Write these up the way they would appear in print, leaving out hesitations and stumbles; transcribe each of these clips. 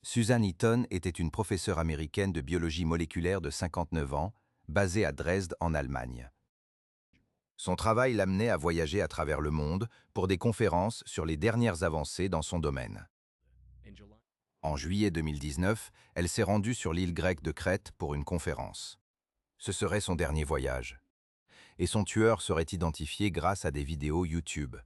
Susan Eaton était une professeure américaine de biologie moléculaire de 59 ans, basée à Dresde en Allemagne. Son travail l'amenait à voyager à travers le monde pour des conférences sur les dernières avancées dans son domaine. En juillet 2019, elle s'est rendue sur l'île grecque de Crète pour une conférence. Ce serait son dernier voyage. Et son tueur serait identifié grâce à des vidéos YouTube.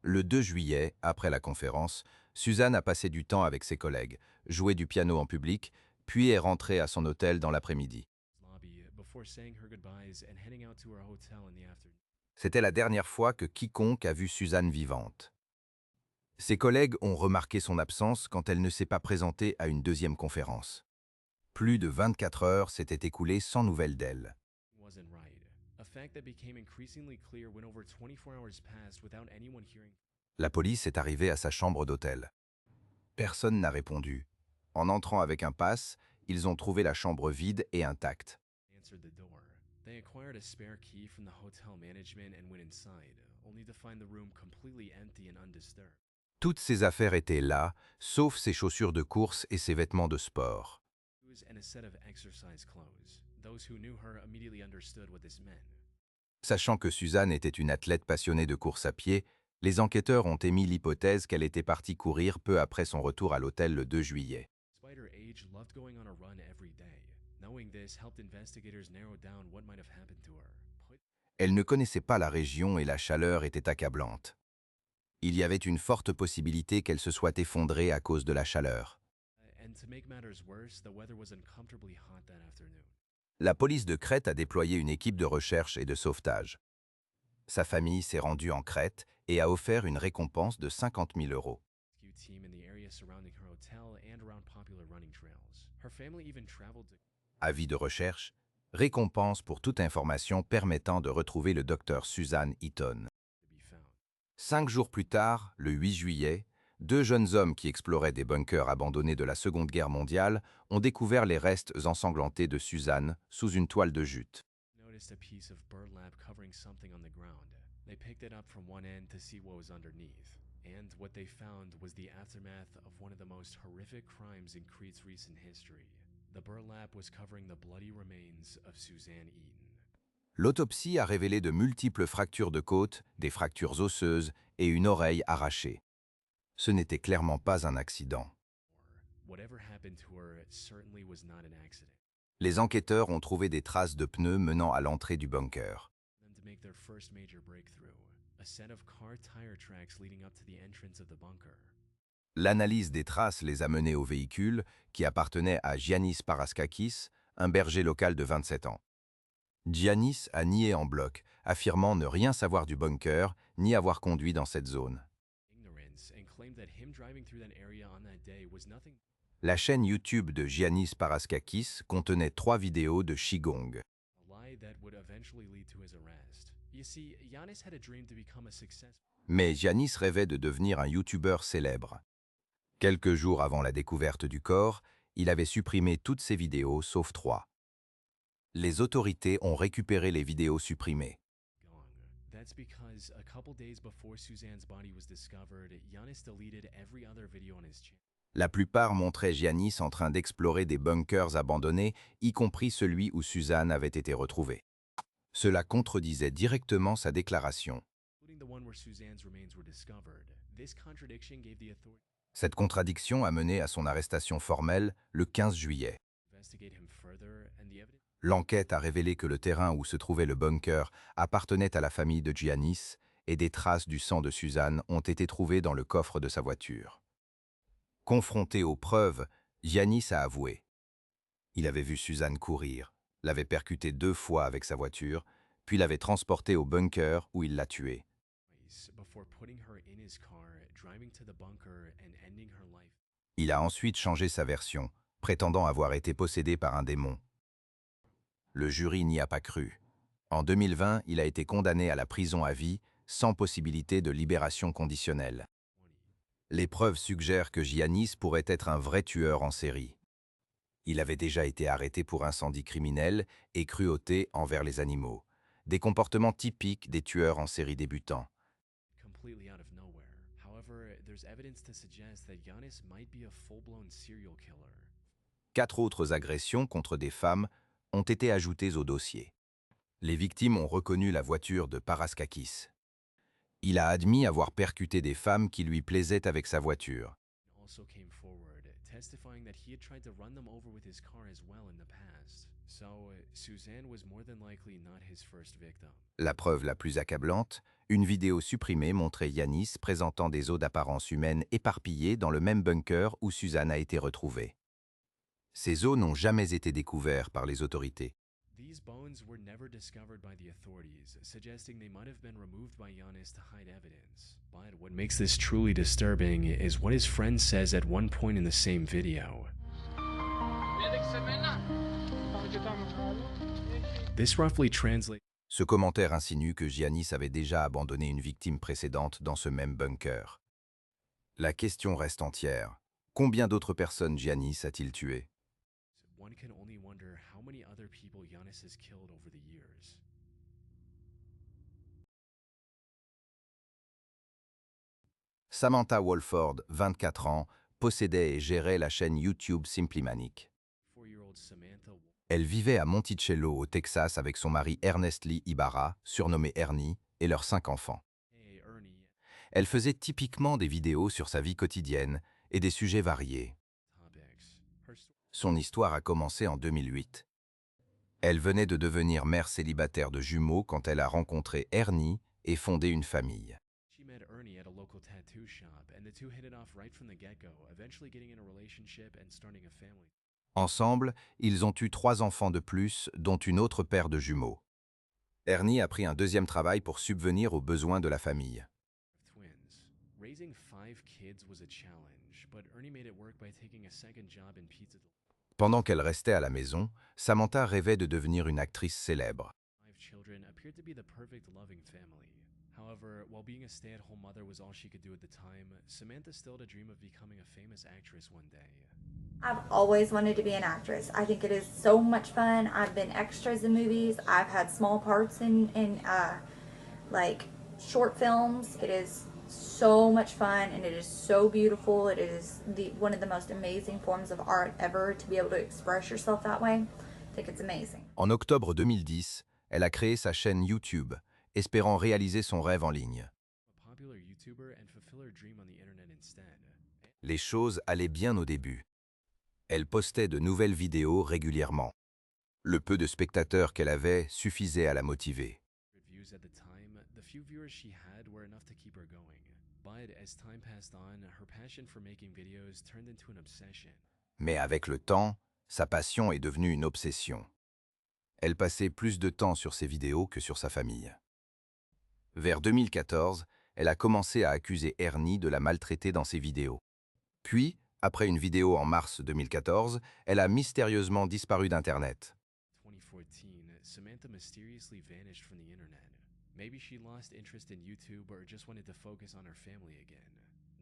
Le 2 juillet, après la conférence, Suzanne a passé du temps avec ses collègues, joué du piano en public, puis est rentrée à son hôtel dans l'après-midi. C'était la dernière fois que quiconque a vu Suzanne vivante. Ses collègues ont remarqué son absence quand elle ne s'est pas présentée à une deuxième conférence. Plus de 24 heures s'étaient écoulées sans nouvelles d'elle. La police est arrivée à sa chambre d'hôtel. Personne n'a répondu. En entrant avec un pass, ils ont trouvé la chambre vide et intacte. Toutes ses affaires étaient là, sauf ses chaussures de course et ses vêtements de sport. Sachant que Suzanne était une athlète passionnée de course à pied, les enquêteurs ont émis l'hypothèse qu'elle était partie courir peu après son retour à l'hôtel le 2 juillet. Elle ne connaissait pas la région et la chaleur était accablante. Il y avait une forte possibilité qu'elle se soit effondrée à cause de la chaleur. La police de Crète a déployé une équipe de recherche et de sauvetage. Sa famille s'est rendue en Crète et a offert une récompense de 50 000 euros. Avis de recherche, récompense pour toute information permettant de retrouver le docteur Susan Eaton. 5 jours plus tard, le 8 juillet, deux jeunes hommes qui exploraient des bunkers abandonnés de la Seconde Guerre mondiale ont découvert les restes ensanglantés de Suzanne sous une toile de jute. L'autopsie a révélé de multiples fractures de côte, des fractures osseuses et une oreille arrachée. Ce n'était clairement pas un accident. Les enquêteurs ont trouvé des traces de pneus menant à l'entrée du bunker. L'analyse des traces les a menés au véhicule qui appartenait à Giannis Paraskakis, un berger local de 27 ans. Giannis a nié en bloc, affirmant ne rien savoir du bunker ni avoir conduit dans cette zone. La chaîne YouTube de Giannis Paraskakis contenait 3 vidéos de Qigong. Mais Giannis rêvait de devenir un YouTuber célèbre. Quelques jours avant la découverte du corps, il avait supprimé toutes ses vidéos sauf 3. Les autorités ont récupéré les vidéos supprimées. La plupart montraient Giannis en train d'explorer des bunkers abandonnés, y compris celui où Suzanne avait été retrouvée. Cela contredisait directement sa déclaration. Cette contradiction a mené à son arrestation formelle le 15 juillet. L'enquête a révélé que le terrain où se trouvait le bunker appartenait à la famille de Giannis et des traces du sang de Suzanne ont été trouvées dans le coffre de sa voiture. Confronté aux preuves, Giannis a avoué. Il avait vu Suzanne courir, l'avait percutée 2 fois avec sa voiture, puis l'avait transportée au bunker où il l'a tuée. Il a ensuite changé sa version, prétendant avoir été possédé par un démon. Le jury n'y a pas cru. En 2020, il a été condamné à la prison à vie, sans possibilité de libération conditionnelle. Les preuves suggèrent que Giannis pourrait être un vrai tueur en série. Il avait déjà été arrêté pour incendie criminel et cruauté envers les animaux, des comportements typiques des tueurs en série débutants. there's evidence to suggest that Giannis might be a full-blown serial killer. 4 autres agressions contre des femmes ont été ajoutées au dossier. Les victimes ont reconnu la voiture de Paraskakis. Il a admis avoir percuté des femmes qui lui plaisaient avec sa voiture. Also came forward, testifying that he had tried to run them over with his car as well in the past. So, Suzanne was more than likely not his first victim. La preuve la plus accablante, une vidéo supprimée montrait Yanis présentant des os d'apparence humaine éparpillés dans le même bunker où Suzanne a été retrouvée. Ces os n'ont jamais été découverts par les autorités. These bones were never discovered by the authorities, suggesting they might have been removed by Giannis to hide evidence. But what makes this truly disturbing is what his friend says at one point in the same video. This roughly translates. Ce commentaire insinue que Giannis avait déjà abandonné une victime précédente dans ce même bunker. La question reste entière. Combien d'autres personnes Giannis a-t-il tuées? One can only wonder how many other people Giannis has killed over the years. Samantha Walford, 24 ans, possédait et gérait la chaîne YouTube Simply Manic. 4-year-old Samantha. Elle vivait à Monticello, au Texas, avec son mari Ernest Lee Ibarra, surnommé Ernie, et leurs 5 enfants. Hey, Ernie. Elle faisait typiquement des vidéos sur sa vie quotidienne et des sujets variés. Topics. Son histoire a commencé en 2008. Elle venait de devenir mère célibataire de jumeaux quand elle a rencontré Ernie et fondé une famille. She met Ernie at a local tattoo shop, and the two hit it off right from the get-go, eventually getting in a relationship and starting a family. Ensemble, ils ont eu 3 enfants de plus, dont une autre paire de jumeaux. Ernie a pris un deuxième travail pour subvenir aux besoins de la famille. Twins. Raising 5 kids was a challenge, but Ernie made it work by taking a second job in pizza. Pendant qu'elle restait à la maison, Samantha rêvait de devenir une actrice célèbre. 5 children appeared to be the perfect loving family. However, while being a stay-at-home mother was all she could do at the time, Samantha still had a dream of becoming a famous actress one day. I've always wanted to be an actress. I think it is so much fun. I've been extras in movies. I've had small parts in like short films. It is so much fun and it is so beautiful. It is one of the most amazing forms of art ever to be able to express yourself that way. I think it's amazing. En octobre 2010, elle a créé sa chaîne YouTube, espérant réaliser son rêve en ligne. A popular YouTuber and fulfill her dream on the internet instead. Les choses allaient bien au début. Elle postait de nouvelles vidéos régulièrement. Le peu de spectateurs qu'elle avait suffisait à la motiver. Views at the time, the few viewers she had were enough to keep her going. But as time passed on, her passion for making videos turned into an obsession. Mais avec le temps, sa passion est devenue une obsession. Elle passait plus de temps sur ses vidéos que sur sa famille. Vers 2014, elle a commencé à accuser Ernie de la maltraiter dans ses vidéos. Puis, après une vidéo en mars 2014, elle a mystérieusement disparu d'Internet. 2014, Samantha mysteriously vanished from the internet. Maybe she lost interest in YouTube or just wanted to focus on her family again.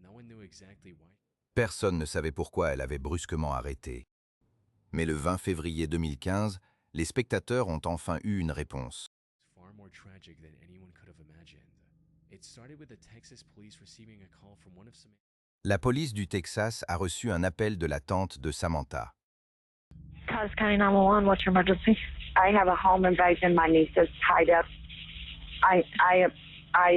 No one knew exactly why. Personne ne savait pourquoi elle avait brusquement arrêté. Mais le 20 février 2015, les spectateurs ont enfin eu une réponse. It's far more tragic than anyone could have imagined. It started with the Texas police receiving a call from one of Samantha's. La police du Texas a reçu un appel de la tante de Samantha. Cause County 911, what's your emergency? I have a home invasion. My niece is tied up. I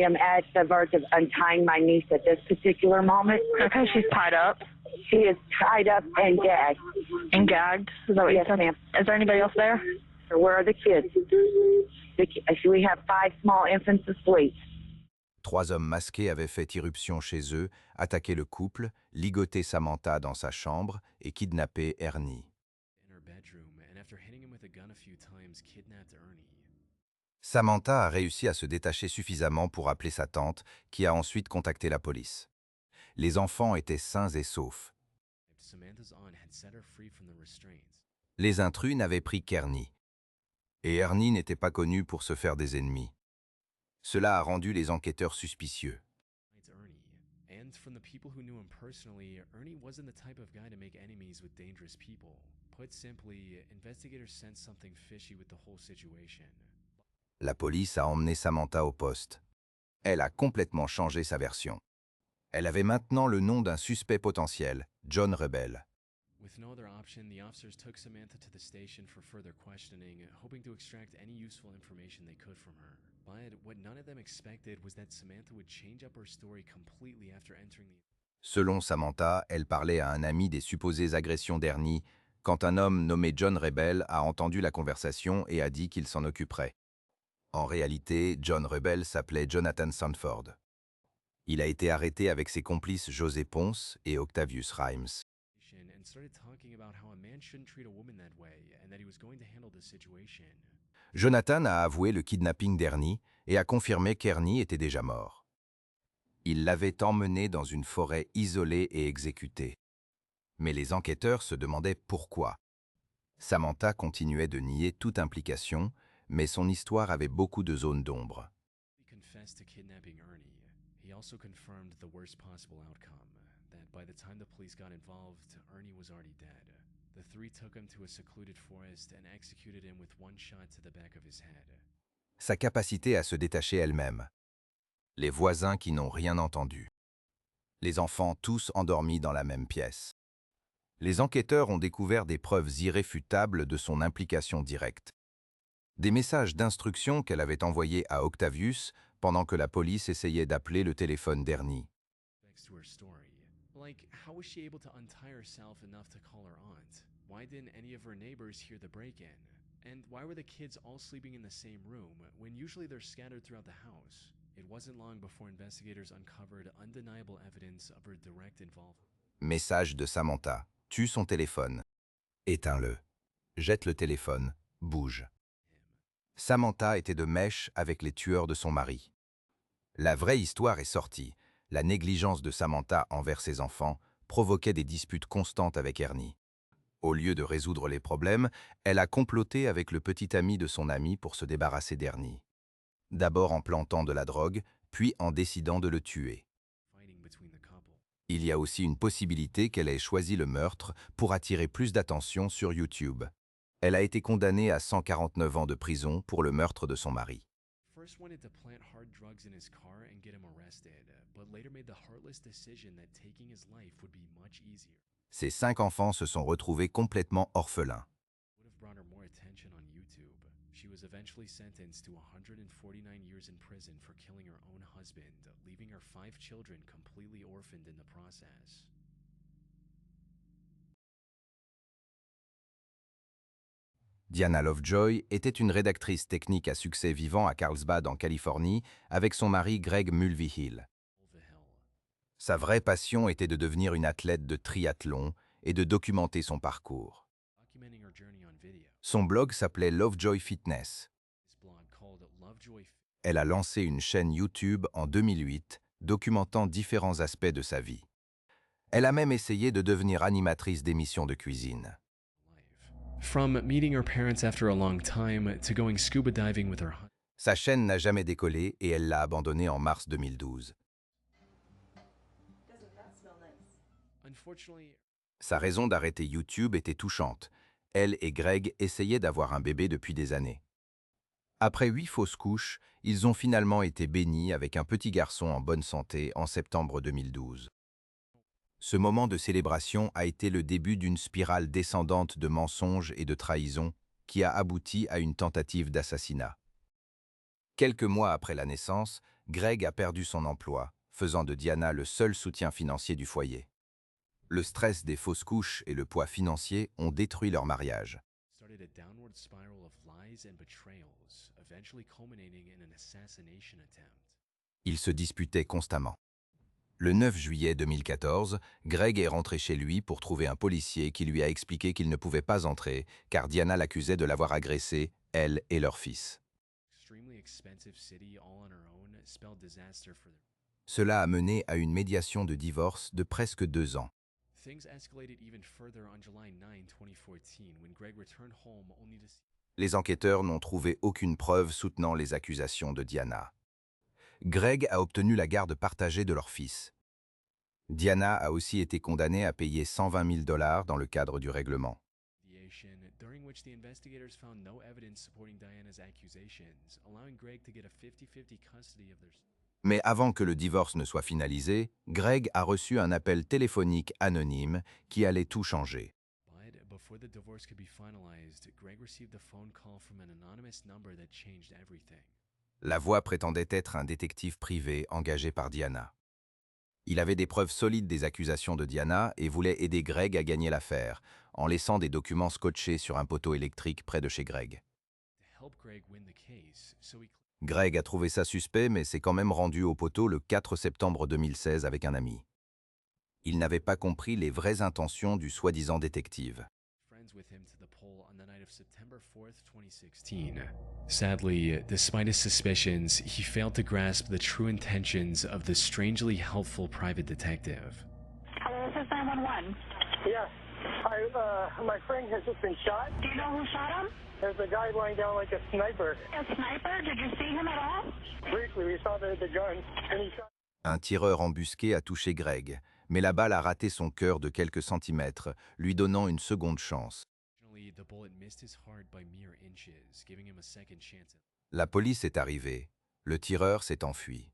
am at the verge of untying my niece at this particular moment. Okay, she's tied up She is tied up and gagged. and gagged. Is that what you Yes, said? ma'am. Is there anybody else there? Where are the kids? We have 5 small infants asleep. 3 hommes masqués avaient fait irruption chez eux, attaqué le couple, ligoté Samantha dans sa chambre et kidnappé Ernie. In her bedroom, and after hitting him with a gun a few times, kidnapped Ernie. Samantha a réussi à se détacher suffisamment pour appeler sa tante, qui a ensuite contacté la police. Les enfants étaient sains et saufs. Samantha's aunt had set her free from the restraints. Les intrus n'avaient pris qu'Ernie. Et Ernie n'était pas connu pour se faire des ennemis. Cela a rendu les enquêteurs suspicieux. It's Ernie. And from the people who knew him personally, Ernie wasn't the type of guy to make enemies with dangerous people. Put simply, investigators sensed something fishy with the whole situation. La police a emmené Samantha au poste. Elle a complètement changé sa version. Elle avait maintenant le nom d'un suspect potentiel, John Rebel. With no other option, the officers took Samantha to the station for further questioning, hoping to extract any useful information they could from her. But what none of them expected was that Samantha would change up her story completely after entering the... Selon Samantha, elle parlait à un ami des supposées agressions d'Ernie quand un homme nommé John Rebel a entendu la conversation et a dit qu'il s'en occuperait. En réalité, John Rebel s'appelait Jonathan Sanford. Il a été arrêté avec ses complices José Ponce et Octavius Rhymes. And started talking about how a man shouldn't treat a woman that way and that he was going to handle the situation. Jonathan a avoué le kidnapping d'Ernie et a confirmé qu'Ernie était déjà mort. Il l'avait emmené dans une forêt isolée et exécuté. Mais les enquêteurs se demandaient pourquoi. Samantha continuait de nier toute implication, mais son histoire avait beaucoup de zones d'ombre. He confessed to kidnapping Ernie. He also confirmed the worst possible outcome, that by the time the police got involved, Ernie was already dead. The three took him to a secluded forest and executed him with one shot to the back of his head. Sa capacité à se détacher elle-même. Les voisins qui n'ont rien entendu. Les enfants tous endormis dans la même pièce. Les enquêteurs ont découvert des preuves irréfutables de son implication directe. Des messages d'instruction qu'elle avait envoyés à Octavius pendant que la police essayait d'appeler le téléphone d'Ernie. To her story. Like, how was she able to untie herself enough to call her aunt? Why didn't any of her neighbors hear the break-in? And why were the kids all sleeping in the same room when usually they're scattered throughout the house? It wasn't long before investigators uncovered undeniable evidence of her direct involvement. Message de Samantha. Tue son téléphone. Éteins-le. Jette le téléphone. Bouge. Samantha était de mèche avec les tueurs de son mari. La vraie histoire est sortie. La négligence de Samantha envers ses enfants provoquait des disputes constantes avec Ernie. Au lieu de résoudre les problèmes, elle a comploté avec le petit ami de son ami pour se débarrasser d'Ernie. D'abord en plantant de la drogue, puis en décidant de le tuer. Fighting between the couple. Il y a aussi une possibilité qu'elle ait choisi le meurtre pour attirer plus d'attention sur YouTube. Elle a été condamnée à 149 ans de prison pour le meurtre de son mari. First wanted to plant hard drugs in his car and get him arrested, but later made the heartless decision that taking his life would be much easier. Ses 5 enfants se sont retrouvés complètement orphelins. Would have brought her more attention on YouTube. She was eventually sentenced to 149 years in prison for killing her own husband, leaving her 5 children completely orphaned in the process. Diana Lovejoy était une rédactrice technique à succès vivant à Carlsbad en Californie avec son mari Greg Mulvihill. Mulvihill. Sa vraie passion était de devenir une athlète de triathlon et de documenter son parcours. Documenting her journey on video. Son blog s'appelait Lovejoy Fitness. This blog called Lovejoy Fit Elle a lancé une chaîne YouTube en 2008, documentant différents aspects de sa vie. Elle a même essayé de devenir animatrice d'émissions de cuisine. Life. From meeting her parents after a long time to going scuba diving with her husband. Sa chaîne n'a jamais décollé et elle l'a abandonnée en mars 2012. Unfortunately, Sa raison d'arrêter YouTube était touchante. Elle et Greg essayaient d'avoir un bébé depuis des années. Après 8 fausses couches, ils ont finalement été bénis avec un petit garçon en bonne santé en septembre 2012. Ce moment de célébration a été le début d'une spirale descendante de mensonges et de trahisons qui a abouti à une tentative d'assassinat. Quelques mois après la naissance, Greg a perdu son emploi, faisant de Diana le seul soutien financier du foyer. Le stress des fausses couches et le poids financier ont détruit leur mariage. started a downward spiral of lies and betrayals, eventually culminating in an assassination attempt. Ils se disputaient constamment. Le 9 juillet 2014, Greg est rentré chez lui pour trouver un policier qui lui a expliqué qu'il ne pouvait pas entrer car Diana l'accusait de l'avoir agressé, elle et leur fils. Extremely expensive city all on her own spelled disaster for them. Cela a mené à une médiation de divorce de presque 2 ans. Things escalated even further on July 9, 2014, when Greg returned home only to see Les enquêteurs n'ont trouvé aucune preuve soutenant les accusations de Diana. Greg a obtenu la garde partagée de leur fils. Diana a aussi été condamnée à payer 120 000 $ dans le cadre du règlement. mediation, during which the investigators found no evidence supporting Diana's accusations, allowing Greg to get a 50-50 custody of their... Mais avant que le divorce ne soit finalisé, Greg a reçu un appel téléphonique anonyme qui allait tout changer. But before the divorce could be finalized, Greg received a phone call from an anonymous number that changed everything. La voix prétendait être un détective privé engagé par Diana. Il avait des preuves solides des accusations de Diana et voulait aider Greg à gagner l'affaire, en laissant des documents scotchés sur un poteau électrique près de chez Greg. To help Greg win the case, so he Greg a trouvé ça suspect, mais s'est quand même rendu au poteau le 4 septembre 2016 avec un ami. Il n'avait pas compris les vraies intentions du soi-disant détective. friends with him to the pole on the night of September 4th, 2016. Sadly, despite his suspicions, he failed to grasp the true intentions of the strangely helpful private detective. Hello, this is 911. Yeah. My friend has just been shot. Do you know who shot him? There's a guy lying down like a sniper. A sniper? Did you see him at all? Briefly, we saw the gun, and he shot. Un tireur embusqué a touché Greg, mais la balle a raté son cœur de quelques centimètres, lui donnant une seconde chance. Fortunately, the bullet missed his heart by mere inches, giving him a second chance at La police est arrivée. Le tireur s'est enfui.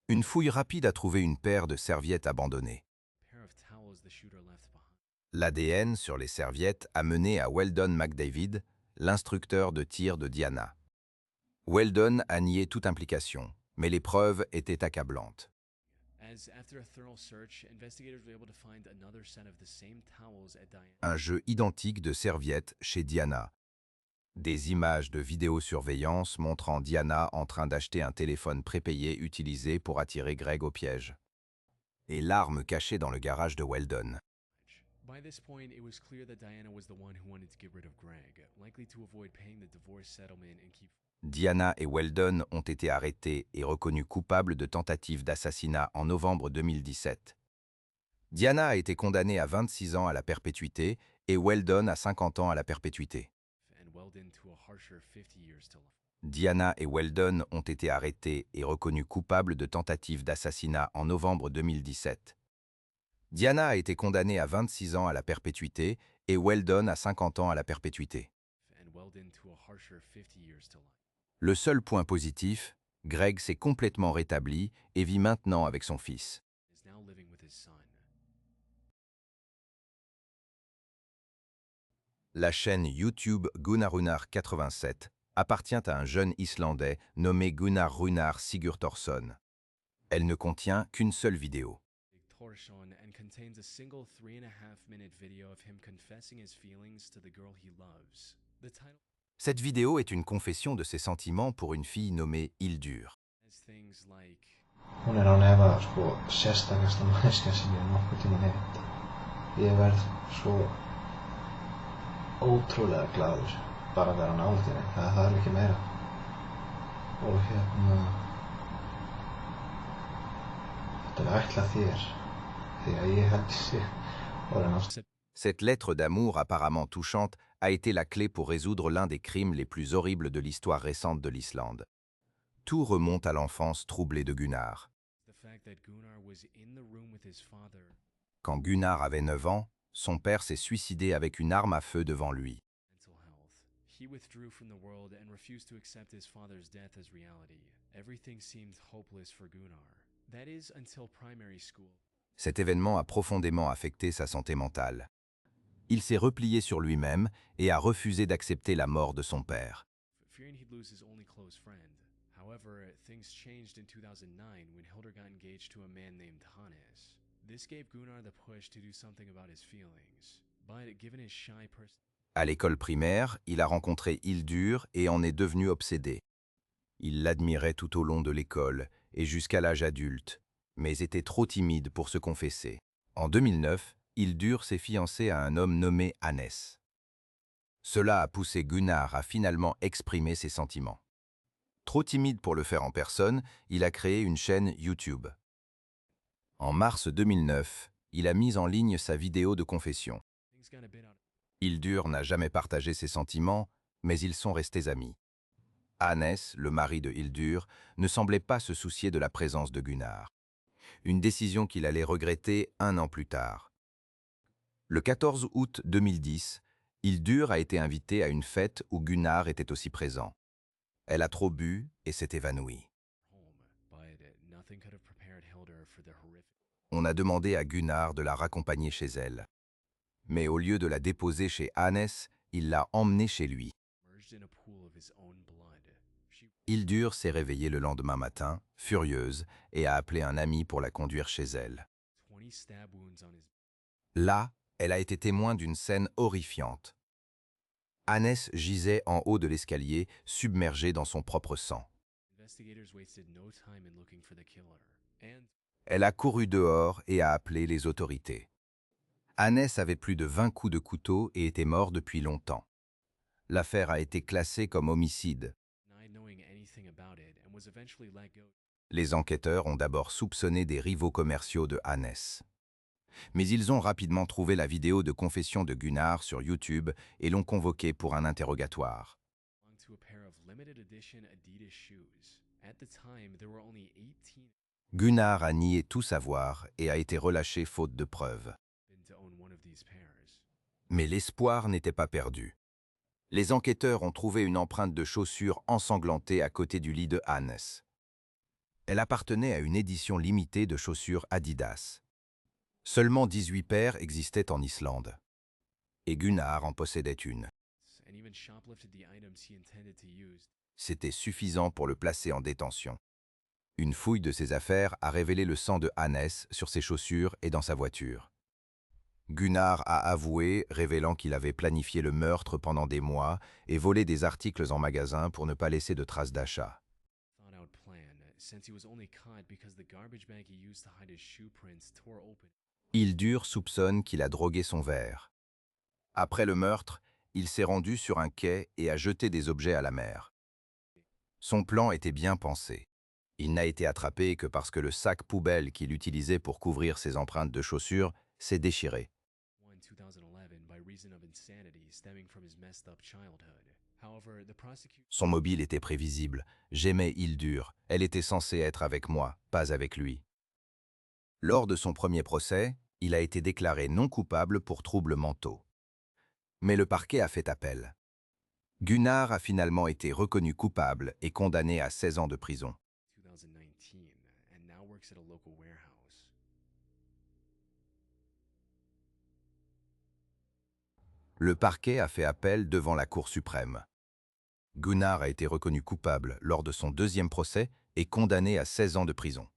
Une fouille rapide a trouvé une paire de serviettes abandonnées. a pair of towels the shooter left behind. L'ADN sur les serviettes a mené à Weldon McDavid, l'instructeur de tir de Diana. Weldon a nié toute implication, mais les preuves étaient accablantes. As after a thorough search, investigators were able to find another set of the same towels at Diana. Un jeu identique de serviettes chez Diana. Des images de vidéosurveillance montrant Diana en train d'acheter un téléphone prépayé utilisé pour attirer Greg au piège. Et l'arme cachée dans le garage de Weldon. By this point, it was clear that Diana was the one who wanted to get rid of Greg, likely to avoid paying the divorce settlement and keep. Diana et Weldon ont été arrêtés et reconnus coupables de tentative d'assassinat en novembre 2017. Diana a été condamnée à 26 ans à la perpétuité et Weldon à 50 ans à la perpétuité. And Weldon to a harsher 50 years to life. Diana et Weldon ont été arrêtés et reconnus coupables de tentative d'assassinat en novembre 2017. Diana a été condamnée à 26 ans à la perpétuité et Weldon à 50 ans à la perpétuité. And Weldon to a harsher 50 years to life. Le seul point positif, Greg s'est complètement rétabli et vit maintenant avec son fils. Is now living with his son. La chaîne YouTube Gunnar 87 appartient à un jeune Islandais nommé Gunnar Runar Sigurðarson. Elle ne contient qu'une seule vidéo. Torsson and contains a single 3.5-minute video of him confessing his feelings to the girl he loves. The title Cette vidéo est une confession de ses sentiments pour une fille nommée Hildur. has things like Hún er án efa sérstakasta manneskja sem ég hef nokkuð tímann hitt. Ég verð svo ótrúlega glaður bara að vera nálægt henni. Það þarf ekki meira. Og þetta er ætlað þér því að ég held sé orðin ást. Cette lettre d'amour apparemment touchante a été la clé pour résoudre l'un des crimes les plus horribles de l'histoire récente de l'Islande. Tout remonte à l'enfance troublée de Gunnar. the fact that Gunnar was in the room with his father. Quand Gunnar avait 9 ans, son père s'est suicidé avec une arme à feu devant lui. Mental health. He withdrew from the world and refused to accept his father's death as reality. Everything seemed hopeless for Gunnar. That is until primary school. Cet événement a profondément affecté sa santé mentale. Il s'est replié sur lui-même et a refusé d'accepter la mort de son père. Fearing he'd lose his only close friend. However, things changed in 2009 when Hildur got engaged to a man named Hannes. This gave Gunnar the push to do something about his feelings. But given his shy person, À l'école primaire, il a rencontré Hildur et en est devenu obsédé. Il l'admirait tout au long de l'école et jusqu'à l'âge adulte, mais était trop timide pour se confesser. En 2009, Hildur s'est fiancé à un homme nommé Hannes. Cela a poussé Gunnar à finalement exprimer ses sentiments. Trop timide pour le faire en personne, il a créé une chaîne YouTube. En mars 2009, il a mis en ligne sa vidéo de confession. things got a bit out. Hildur n'a jamais partagé ses sentiments, mais ils sont restés amis. Hannes, le mari de Hildur, ne semblait pas se soucier de la présence de Gunnar. Une décision qu'il allait regretter 1 an plus tard. Le 14 août 2010, Hildur a été invitée à une fête où Gunnar était aussi présent. Elle a trop bu et s'est évanouie. Home, but On a demandé à Gunnar de la raccompagner chez elle. Mais au lieu de la déposer chez Hannes, il l'a emmenée chez lui. Merged in a pool of his own blood. Hildur s'est réveillée le lendemain matin, furieuse, et a appelé un ami pour la conduire chez elle. 20 stab wounds on his. Là, elle a été témoin d'une scène horrifiante. Hannes gisait en haut de l'escalier, submergé dans son propre sang. Investigators wasted no time in looking for the killer. And Elle a couru dehors et a appelé les autorités. Hannes avait plus de 20 coups de couteau et était mort depuis longtemps. L'affaire a été classée comme homicide. denied knowing anything about it and was eventually let go. Les enquêteurs ont d'abord soupçonné des rivaux commerciaux de Hannes. Mais ils ont rapidement trouvé la vidéo de confession de Gunnar sur YouTube et l'ont convoqué pour un interrogatoire. Belonged to a pair of limited edition Adidas shoes. At the time, there were only 18 Gunnar a nié tout savoir et a été relâché faute de preuves. been to own one of these pairs. Mais l'espoir n'était pas perdu. Les enquêteurs ont trouvé une empreinte de chaussure ensanglantée à côté du lit de Hannes. Elle appartenait à une édition limitée de chaussures Adidas. Seulement 18 paires existaient en Islande. Et Gunnar en possédait une. And even shoplifted the items he intended to use. C'était suffisant pour le placer en détention. Une fouille de ses affaires a révélé le sang de Hannes sur ses chaussures et dans sa voiture. Gunnar a avoué, révélant qu'il avait planifié le meurtre pendant des mois et volé des articles en magasin pour ne pas laisser de traces d'achat. Thought out plan, since he was only caught because the garbage bag he used to hide his shoe prints tore open. Hildur soupçonne qu'il a drogué son verre. Après le meurtre, il s'est rendu sur un quai et a jeté des objets à la mer. Son plan était bien pensé. Il n'a été attrapé que parce que le sac poubelle qu'il utilisait pour couvrir ses empreintes de chaussures s'est déchiré. Won 2011 by reason of insanity stemming from his messed up childhood. However, the prosecution Son mobile était prévisible. J'aimais Hildur. Elle était censée être avec moi, pas avec lui. Lors de son premier procès, il a été déclaré non coupable pour troubles mentaux. Mais le parquet a fait appel. Gunnar a finalement été reconnu coupable et condamné à 16 ans de prison. 2019 and now works at a local warehouse. Le parquet a fait appel devant la Cour suprême. Gunnar a été reconnu coupable lors de son deuxième procès et condamné à 16 ans de prison.